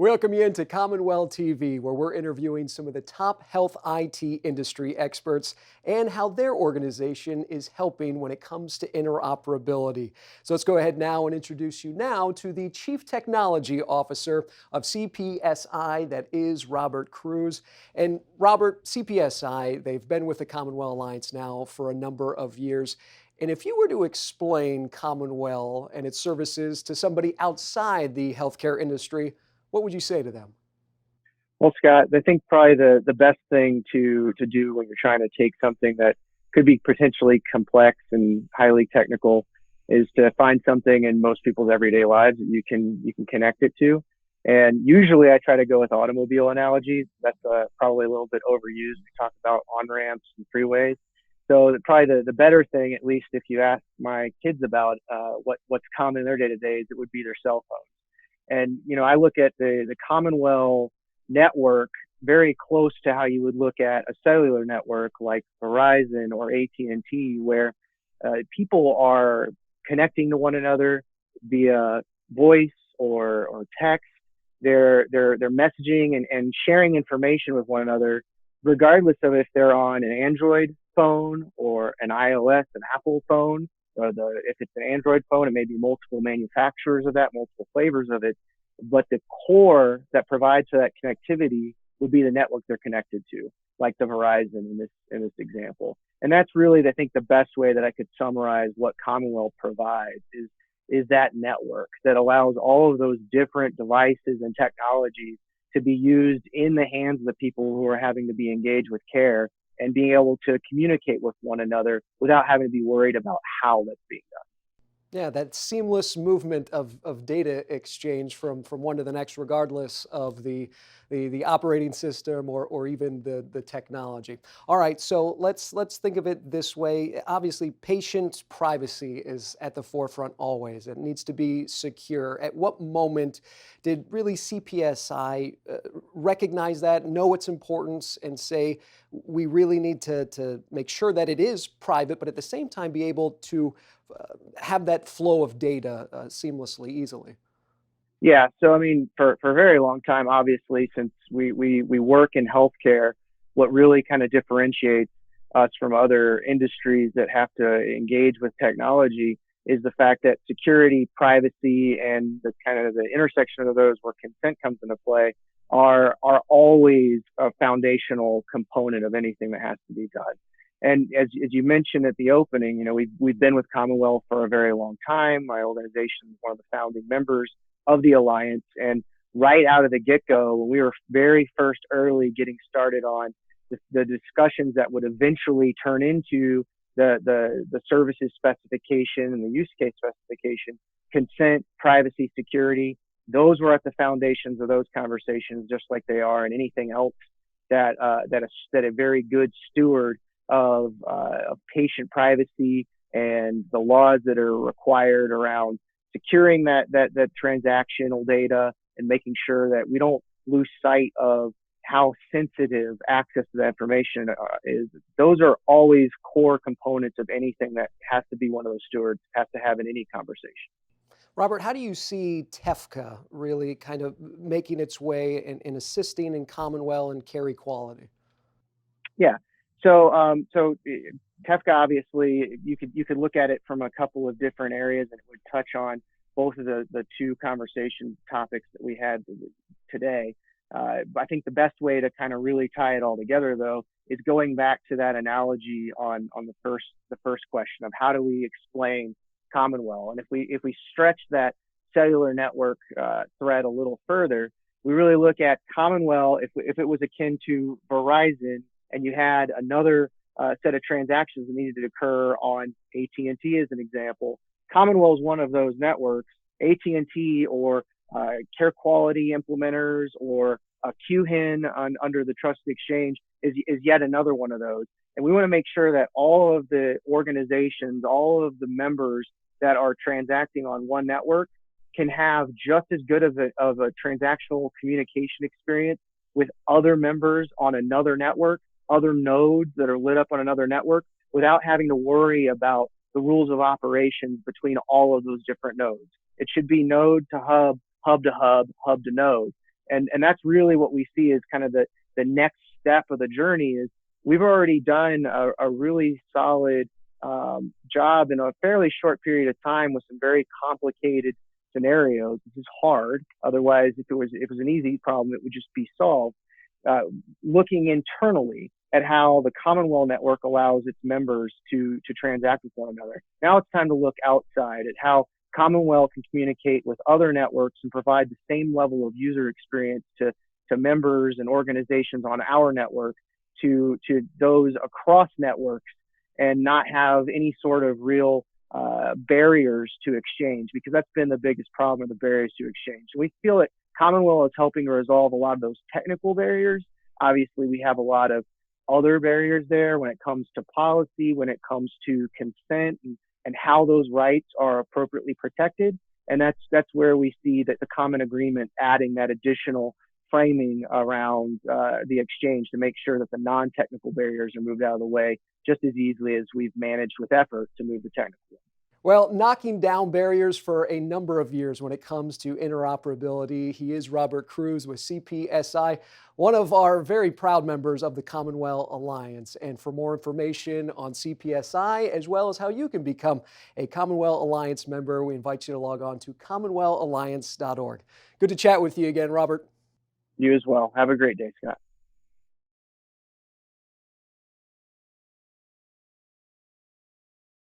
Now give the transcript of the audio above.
Welcome you into CommonWell TV, where we're interviewing some of the top health IT industry experts and how their organization is helping when it comes to interoperability. So let's go ahead now and introduce you now to the Chief Technology Officer of CPSI, that is Robert Cruz. And Robert, CPSI, they've been with the CommonWell Alliance now for a number of years. And if you were to explain CommonWell and its services to somebody outside the healthcare industry, what would you say to them? Well, Scott, I think probably the best thing to do when you're trying to take something that could be potentially complex and highly technical is to find something in most people's everyday lives that you can connect it to. And usually I try to go with automobile analogies. That's probably a little bit overused. We talk about on ramps and freeways. So probably the better thing, at least if you ask my kids about what's common in their day to day, it would be their cell phone. And, I look at the CommonWell network very close to how you would look at a cellular network like Verizon or AT&T, where people are connecting to one another via voice or text. They're messaging and sharing information with one another, regardless of if they're on an Android phone or an iOS, an Apple phone. If it's an Android phone, it may be multiple manufacturers of that, multiple flavors of it. But the core that provides for that connectivity would be the network they're connected to, like the Verizon in this example. And that's really, I think, the best way that I could summarize what CommonWell provides is that network that allows all of those different devices and technologies to be used in the hands of the people who are having to be engaged with care and being able to communicate with one another without having to be worried about how that's being done. Yeah, that seamless movement of data exchange from one to the next, regardless of the operating system or even the technology. All right, so let's think of it this way. Obviously, patient privacy is at the forefront always. It needs to be secure. At what moment did really CPSI recognize that, know its importance, and say we really need to make sure that it is private, but at the same time be able to have that flow of data seamlessly, easily? Yeah. So, I mean, for a very long time, obviously, since we work in healthcare, what really kind of differentiates us from other industries that have to engage with technology is the fact that security, privacy, and the kind of the intersection of those where consent comes into play are always a foundational component of anything that has to be done. And as you mentioned at the opening, we've been with CommonWell for a very long time. My organization is one of the founding members of the Alliance. And right out of the get-go, when we were very first early getting started on the discussions that would eventually turn into the services specification and the use case specification, consent, privacy, security, those were at the foundations of those conversations, just like they are in anything else that a very good steward of patient privacy and the laws that are required around securing that transactional data and making sure that we don't lose sight of how sensitive access to that information is. Those are always core components of anything that has to be one of those stewards has to have in any conversation. Robert, how do you see TEFCA really kind of making its way in assisting in CommonWell and care equality? Yeah. So TEFCA, obviously, you could look at it from a couple of different areas, and it would touch on both of the two conversation topics that we had today. I think the best way to kind of really tie it all together, though, is going back to that analogy on the first question of how do we explain CommonWell, and if we stretch that cellular network thread a little further, we really look at CommonWell if it was akin to Verizon, and you had another set of transactions that needed to occur on AT&T as an example. CommonWell is one of those networks. AT&T or care quality implementers or QHIN under the Trusted Exchange is yet another one of those. And we want to make sure that all of the organizations, all of the members that are transacting on one network can have just as good of a transactional communication experience with other members on another network, other nodes that are lit up on another network, without having to worry about the rules of operations between all of those different nodes. It should be node to hub, hub to hub, hub to node. And that's really what we see as kind of the next step of the journey. Is we've already done a really solid job in a fairly short period of time with some very complicated scenarios. This is hard. Otherwise, if it was an easy problem, it would just be solved. Uh, Looking internally at how the CommonWell network allows its members to transact with one another. Now it's time to look outside at how CommonWell can communicate with other networks and provide the same level of user experience to members and organizations on our network to those across networks, and not have any sort of real barriers to exchange, because that's been the biggest problem, the barriers to exchange. And we feel that CommonWell is helping to resolve a lot of those technical barriers. Obviously, we have a lot of other barriers there when it comes to policy, when it comes to consent, and how those rights are appropriately protected. And that's where we see that the common agreement adding that additional framing around the exchange to make sure that the non-technical barriers are moved out of the way just as easily as we've managed with effort to move the technical. Well, knocking down barriers for a number of years when it comes to interoperability. He is Robert Cruz with CPSI, one of our very proud members of the CommonWell Alliance. And for more information on CPSI, as well as how you can become a CommonWell Alliance member, we invite you to log on to CommonWellAlliance.org. Good to chat with you again, Robert. You as well. Have a great day, Scott.